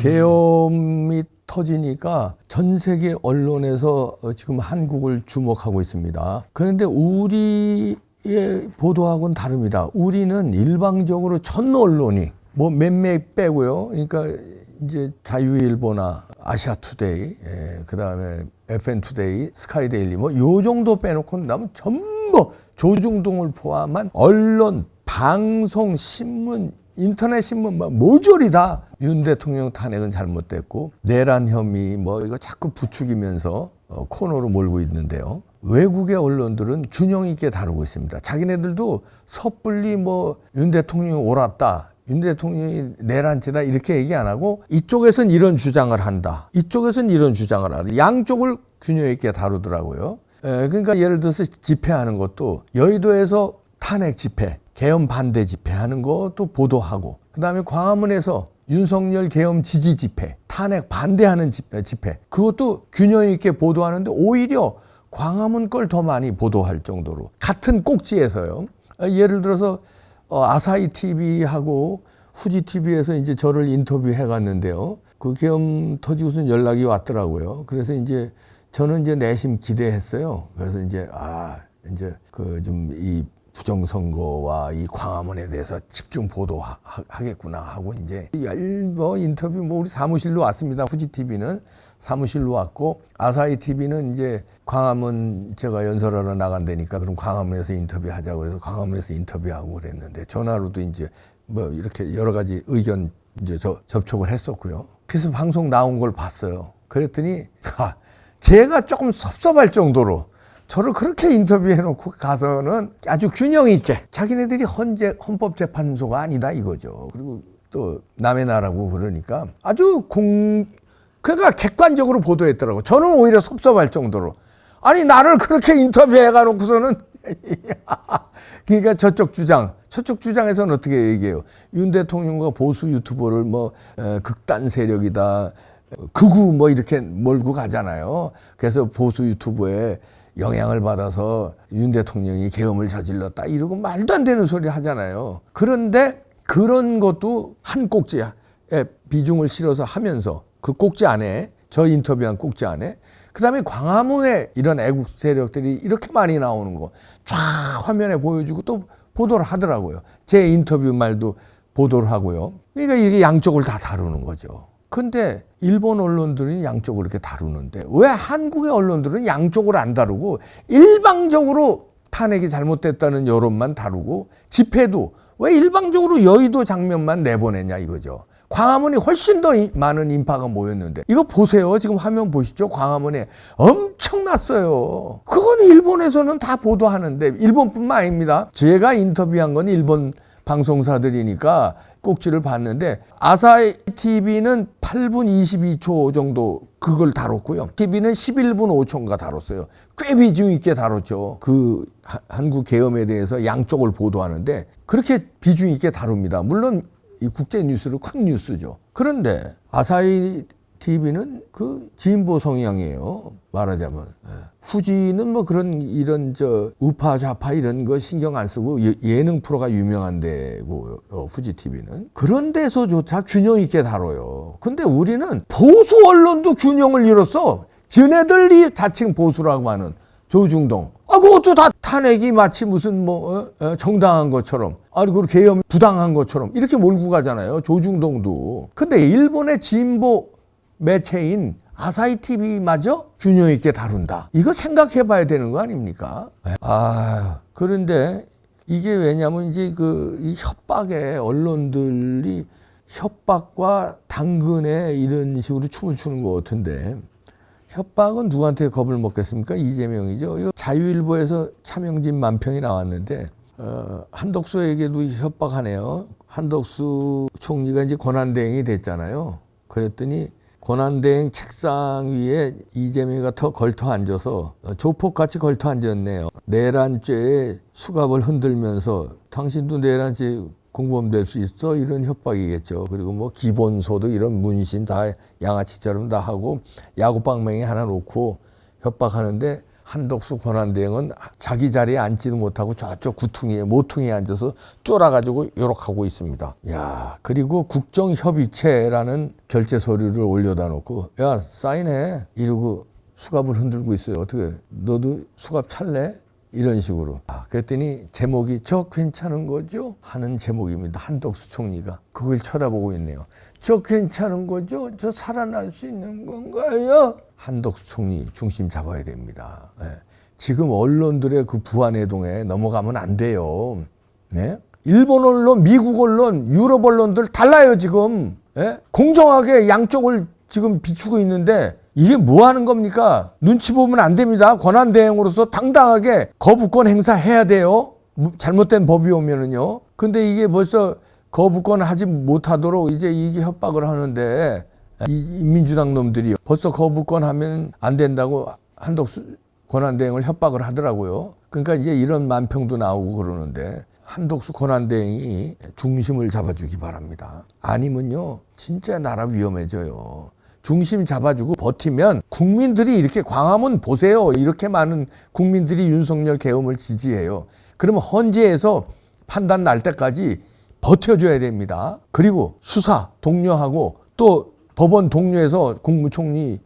계엄이 터지니까 전 세계 언론에서 지금 한국을 주목하고 있습니다. 그런데 우리의 보도하고는 다릅니다. 우리는 일방적으로 전 언론이 뭐 몇몇 빼고요. 그러니까 이제 자유일보나 아시아투데이, 그다음에 FN투데이, 스카이데일리 뭐 요 정도 빼놓고 나면 전부 조중동을 포함한 언론, 방송, 신문, 인터넷 신문 모조리 다 윤 대통령 탄핵은 잘못됐고 내란 혐의 뭐 이거 자꾸 부추기면서 코너로 몰고 있는데요. 외국의 언론들은 균형 있게 다루고 있습니다. 자기네들도 섣불리 뭐 윤 대통령이 옳았다, 윤 대통령이 내란죄다 이렇게 얘기 안 하고 이쪽에서는 이런 주장을 한다, 이쪽에서는 이런 주장을 한다. 양쪽을 균형 있게 다루더라고요. 그러니까 예를 들어서 집회하는 것도 여의도에서 탄핵 집회, 계엄 반대 집회하는 것도 보도하고, 그 다음에 광화문에서 윤석열 계엄 지지 집회, 탄핵 반대하는 집회, 그것도 균형 있게 보도하는데 오히려 광화문 걸 더 많이 보도할 정도로 같은 꼭지에서요. 예를 들어서 아사히 TV하고 후지 TV에서 이제 저를 인터뷰해 갔는데요. 그 계엄 터지고서 연락이 왔더라고요. 그래서 이제 저는 이제 내심 기대했어요. 그래서 이제 이제 그 좀 이 부정선거와 이 광화문에 대해서 집중 보도하겠구나 하고 이제 뭐 인터뷰 뭐 우리 사무실로 왔습니다. 후지 TV는 사무실로 왔고 아사히 TV는 이제 광화문 제가 연설하러 나간다니까 그럼 광화문에서 인터뷰하자고 그래서 광화문에서 인터뷰하고 그랬는데 전화로도 이제 뭐 이렇게 여러 가지 의견 이제 접촉을 했었고요. 그래서 방송 나온 걸 봤어요. 그랬더니 제가 조금 섭섭할 정도로 저를 그렇게 인터뷰해놓고 가서는 아주 균형 있게 자기네들이 헌법재판소가 아니다 이거죠. 그리고 또 남의 나라고 그러니까 아주 그러니까 객관적으로 보도했더라고. 저는 오히려 섭섭할 정도로 아니 나를 그렇게 인터뷰해가 놓고서는 그러니까 저쪽 주장에서는 어떻게 얘기해요? 윤 대통령과 보수 유튜버를 뭐 극단 세력이다, 극우 뭐 이렇게 몰고 가잖아요. 그래서 보수 유튜버에 영향을 받아서 윤 대통령이 계엄을 저질렀다 이러고 말도 안 되는 소리 하잖아요. 그런데 그런 것도 한 꼭지에 비중을 실어서 하면서 그 꼭지 안에 저 인터뷰한 꼭지 안에 그다음에 광화문에 이런 애국 세력들이 이렇게 많이 나오는 거 쫙 화면에 보여주고 또 보도를 하더라고요. 제 인터뷰 말도 보도를 하고요. 그러니까 이게 양쪽을 다 다루는 거죠. 근데 일본 언론들은 양쪽으로 이렇게 다루는데 왜 한국의 언론들은 양쪽으로 안 다루고 일방적으로 탄핵이 잘못됐다는 여론만 다루고 집회도 왜 일방적으로 여의도 장면만 내보내냐 이거죠. 광화문이 훨씬 더 많은 인파가 모였는데 이거 보세요. 지금 화면 보시죠. 광화문에 엄청났어요. 그건 일본에서는 다 보도하는데 일본뿐만 아닙니다. 제가 인터뷰한 건 일본 방송사들이니까 꼭지를 봤는데 아사히 TV는 8분 22초 정도 그걸 다뤘고요. TV는 11분 5초인가 다뤘어요. 꽤 비중 있게 다뤘죠. 그 한국 계엄에 대해서 양쪽을 보도하는데 그렇게 비중 있게 다룹니다. 물론 이 국제 뉴스로 큰 뉴스죠. 그런데 아사히 TV는 그 진보 성향이에요. 말하자면. 후지는 뭐 이런 우파 좌파 이런 거 신경 안 쓰고 예능 프로가 유명한데고 후지 TV는 그런 데서조차 균형 있게 다뤄요. 근데 우리는 보수 언론도 균형을 잃었어. 쟤네들이 자칭 보수라고 하는 조중동. 그것도 다 탄핵이 마치 무슨 정당한 것처럼, 그리고 계엄 부당한 것처럼 이렇게 몰고 가잖아요. 조중동도. 근데 일본의 진보 매체인 아사히 TV마저 균형 있게 다룬다. 이거 생각해 봐야 되는 거 아닙니까? 그런데 이게 왜냐면 이제 이 협박에 언론들이 협박과 당근에 이런 식으로 춤을 추는 것 같은데 협박은 누구한테 겁을 먹겠습니까? 이재명이죠. 자유일보에서 차명진 만평이 나왔는데 한덕수에게도 협박하네요. 한덕수 총리가 이제 권한대행이 됐잖아요. 그랬더니 권한대행 책상 위에 이재명이가 걸터 앉아서 조폭같이 걸터 앉았네요. 내란죄의 수갑을 흔들면서 당신도 내란죄 공범 될 수 있어? 이런 협박이겠죠. 그리고 뭐 기본소득 이런 문신 다 양아치처럼 다 하고 야구방망이 하나 놓고 협박하는데 한덕수 권한대행은 자기 자리에 앉지도 못하고 저쪽 구퉁이에 모퉁이에 앉아서 쫄아가지고 요렇게 있습니다. 야, 그리고 국정협의체라는 결제 서류를 올려다 놓고 야 사인해 이러고 수갑을 흔들고 있어요. 어떻게 너도 수갑 찰래? 이런 식으로. 그랬더니 제목이 저 괜찮은 거죠? 하는 제목입니다. 한덕수 총리가 그걸 쳐다보고 있네요. 저 괜찮은 거죠? 저 살아날 수 있는 건가요? 한덕수 총리 중심 잡아야 됩니다. 네. 지금 언론들의 그 부안해동에 넘어가면 안 돼요. 네? 일본 언론, 미국 언론, 유럽 언론들 달라요 지금. 네? 공정하게 양쪽을 지금 비추고 있는데 이게 뭐 하는 겁니까? 눈치 보면 안 됩니다. 권한대행으로서 당당하게 거부권 행사해야 돼요. 잘못된 법이 오면은요. 근데 이게 벌써 거부권 하지 못하도록 이제 이게 협박을 하는데 이 민주당 놈들이 벌써 거부권 하면 안 된다고 한덕수 권한대행을 협박을 하더라고요. 그러니까 이제 이런 만평도 나오고 그러는데 한덕수 권한대행이 중심을 잡아주기 바랍니다. 아니면요 진짜 나라 위험해져요. 중심 잡아주고 버티면 국민들이 이렇게 광화문 보세요. 이렇게 많은 국민들이 윤석열 계엄을 지지해요. 그러면 헌재에서 판단 날 때까지 버텨줘야 됩니다. 그리고 수사 독려하고 또 법원 독려해서 국무총리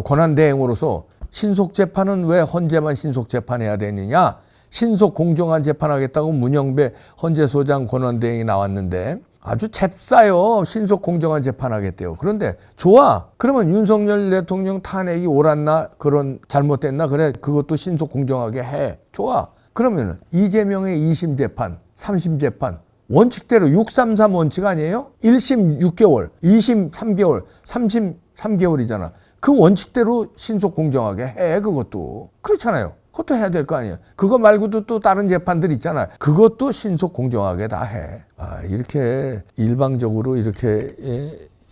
권한대행으로서 신속재판은 왜 헌재만 신속재판해야 되느냐. 신속 공정한 재판하겠다고 문영배 헌재소장 권한대행이 나왔는데 아주 잽싸요. 신속 공정한 재판하겠대요. 그런데 좋아. 그러면 윤석열 대통령 탄핵이 옳았나 그런 잘못됐나 그래 그것도 신속 공정하게 해. 좋아. 그러면 이재명의 2심 재판, 3심 재판 원칙대로 633 원칙 아니에요? 1심 6개월, 2심 3개월, 3심 3개월이잖아. 그 원칙대로 신속 공정하게 해 그것도. 그렇잖아요. 그것도 해야 될 거 아니에요. 그거 말고도 또 다른 재판들 있잖아요. 그것도 신속 공정하게 다 해. 이렇게 일방적으로 이렇게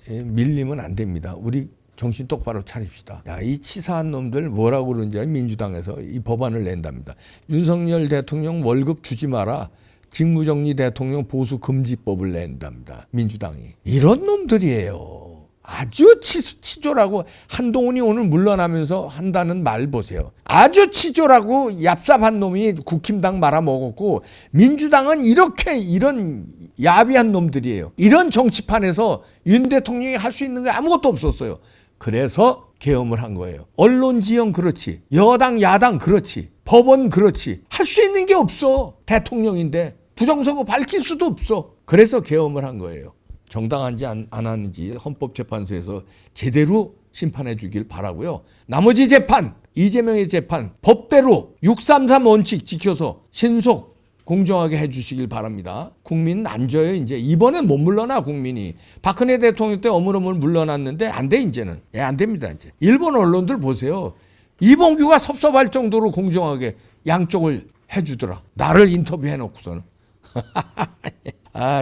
밀리면 안 됩니다. 우리 정신 똑바로 차립시다. 이 치사한 놈들 뭐라고 그러는지 민주당에서 이 법안을 낸답니다. 윤석열 대통령 월급 주지 마라. 직무정리 대통령 보수 금지법을 낸답니다. 민주당이. 이런 놈들이에요. 아주 치졸하고 한동훈이 오늘 물러나면서 한다는 말 보세요. 아주 치졸하고 얍삽한 놈이 국힘당 말아먹었고 민주당은 이런 야비한 놈들이에요. 이런 정치판에서 윤 대통령이 할 수 있는 게 아무것도 없었어요. 그래서 계엄을 한 거예요. 언론 지형 그렇지. 여당 야당 그렇지. 법원 그렇지. 할 수 있는 게 없어. 대통령인데 부정선거 밝힐 수도 없어. 그래서 계엄을 한 거예요. 정당한지 안 하는지 헌법재판소에서 제대로 심판해 주길 바라고요. 나머지 재판, 이재명의 재판 법대로 633 원칙 지켜서 신속 공정하게 해 주시길 바랍니다. 국민은 안 져요. 이제 이번엔 못 물러나 국민이. 박근혜 대통령 때 어물어물 물러났는데 안 돼 이제는. 안 됩니다. 이제. 일본 언론들 보세요. 이봉규가 섭섭할 정도로 공정하게 양쪽을 해 주더라. 나를 인터뷰해 놓고서는.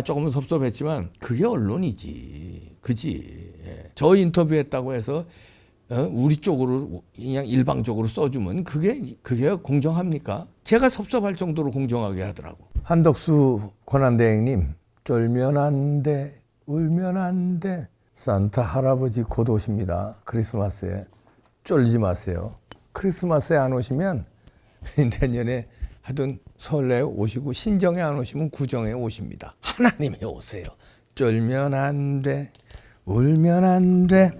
조금은 섭섭했지만 그게 언론이지. 그지. 저 인터뷰했다고 해서 우리 쪽으로 그냥 일방적으로 써주면 그게 공정합니까? 제가 섭섭할 정도로 공정하게 하더라고. 한덕수 권한대행님 쫄면 안 돼, 울면 안 돼. 산타 할아버지 곧 오십니다. 크리스마스에. 쫄지 마세요. 크리스마스에 안 오시면 내년에 하여튼 설레 오시고 신정에 안 오시면 구정에 오십니다. 하나님이 오세요. 쫄면 안 돼, 울면 안 돼.